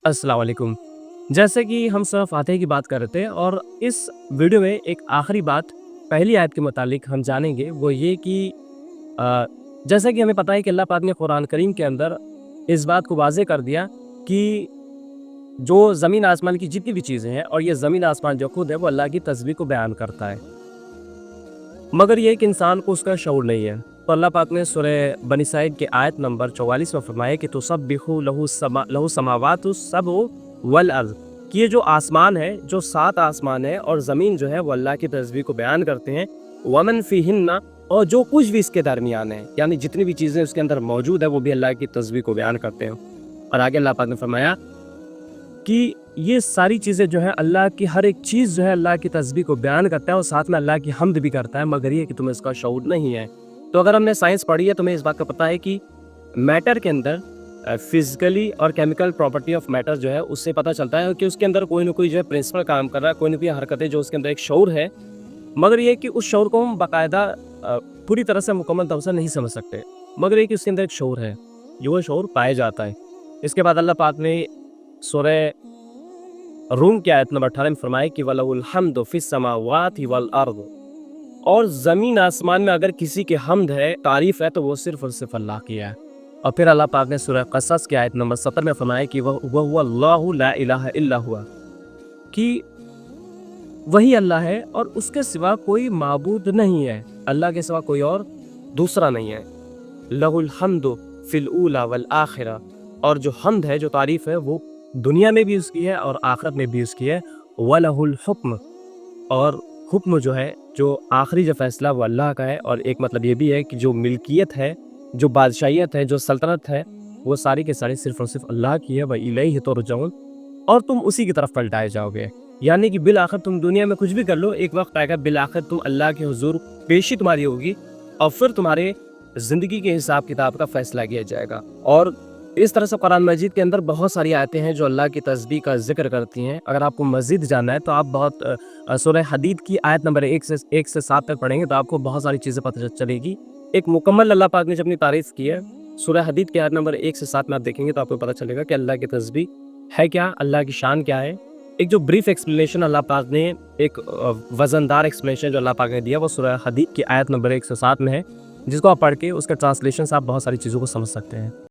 अस्सलाम वालेकुम। जैसे कि हम सूरह फ़ातिहा की बात कर रहे थे और इस वीडियो में एक आखिरी बात पहली आयत के मुतालिक हम जानेंगे, वो ये कि अ, जैसा कि हमें पता है कि अल्लाह पाक ने कुरान करीम के अंदर इस बात को वाज़ेह कर दिया कि जो ज़मीन आसमान की जितनी भी चीज़ें हैं और ये ज़मीन आसमान जो खुद है वो अल्लाह की तस्बीह को बयान करता है। मगर ये कि इंसान को उसका शऊर नहीं है। तो अल्लाह पाक ने सूरह बनी इस्राईल के आयत नंबर 44 में फरमाया कि तुसब्बिहु लहु समावातु सबउ वल अर्ज़, कि ये जो आसमान है, जो 7 आसमान है और ज़मीन जो है वो अल्लाह की तस्बीह को बयान करते हैं। वमन फ़ीहिन्ना, और जो कुछ भी इसके दरमियान है, यानी जितनी भी चीज़ें उसके अंदर मौजूद है वो भी अल्लाह की तस्बीह को बयान करते हैं। और आगे अल्लाह पाक ने फरमाया कि ये सारी चीज़ें जो है अल्लाह की हर एक चीज़ जो है अल्लाह की तस्बीह को बयान करता है और साथ में अल्लाह की हम्द भी करता है, मगर ये कि तुम्हें इसका शऊर नहीं है। तो अगर हमने साइंस पढ़ी है तो हमें इस बात का पता है कि मैटर के अंदर फिजिकली और केमिकल प्रॉपर्टी ऑफ मैटर जो है उससे पता चलता है कि उसके अंदर कोई ना कोई जो है प्रिंसिपल काम कर रहा है, कोई ना कोई हरकतें जो उसके अंदर एक शऊर है। मगर ये कि उस शऊर को हम बाकायदा पूरी तरह से मुकम्मल तौर से नहीं समझ सकते, मगर ये कि उसके अंदर एक शऊर है, जो वो शऊर पाया जाता है। इसके बाद अल्लाह पाक ने सूरह रूम की आयत नंबर 18 में फरमाया कि वलहुल हम्दु फिस समावाति वल अर्द, और ज़मीन आसमान में अगर किसी की हम्द है, तारीफ़ है, तो वो सिर्फ़ और सिर्फ़ अल्लाह की है। और फिर अल्लाह पाक ने सूरह क़सस की आयत नंबर 70 में फरमाया कि वहुवल्लाहु ला इलाहा इल्ला हुवा, कि वही अल्लाह है और उसके सिवा कोई माबूद नहीं है, अल्लाह के सिवा कोई और दूसरा नहीं है। लहुल हम्दु फिल ऊला वल आखिरा, और जो हम्द है, जो तारीफ़ है, वो दुनिया में भी उसकी है और आखिरत में भी उसकी है। वलहुल हुक्म, और हुक्म जो है, जो आखिरी जो फैसला वो अल्लाह का है। और एक मतलब ये भी है कि जो मिल्कियत है, जो बादशाहियत है, जो सल्तनत है, वो सारी के सारी सिर्फ़ और सिर्फ़ अल्लाह की है। व इलैहि तुरजऊन, और तुम उसी की तरफ पलटाए जाओगे। यानी कि बिल आखिर तुम दुनिया में कुछ भी कर लो, एक वक्त आएगा बिल आखिर तुम अल्लाह के हुजूर पेशी तुम्हारी होगी और फिर तुम्हारे ज़िंदगी के हिसाब किताब का फैसला किया जाएगा। और इस तरह से कुरान मजीद के अंदर बहुत सारी आयतें हैं जो अल्लाह की तस्बीह का ज़िक्र करती हैं। अगर आपको मज़ीद जानना है तो आप सूरह हदीद की आयत नंबर 1 से 7 तक पढ़ेंगे तो आपको बहुत सारी चीज़ें पता चलेगी। एक मुकम्मल अल्लाह पाक ने जब अपनी तारीफ़ की है, सूरह हदीद की आयत नंबर 1 से 7 में आप देखेंगे तो आपको पता चलेगा कि अल्लाह की तस्बीह है क्या, अल्लाह की शान क्या है। एक जो ब्रीफ एक्सप्लेनेशन अल्लाह पाक ने, एक वज़नदार एक्सप्लेनेशन जो अल्लाह पाक ने दिया, वो सूरह हदीद की आयत नंबर 1 से 7 में है, जिसको आप पढ़ के उसका ट्रांसलेशन से आप बहुत सारी चीज़ों को समझ सकते हैं।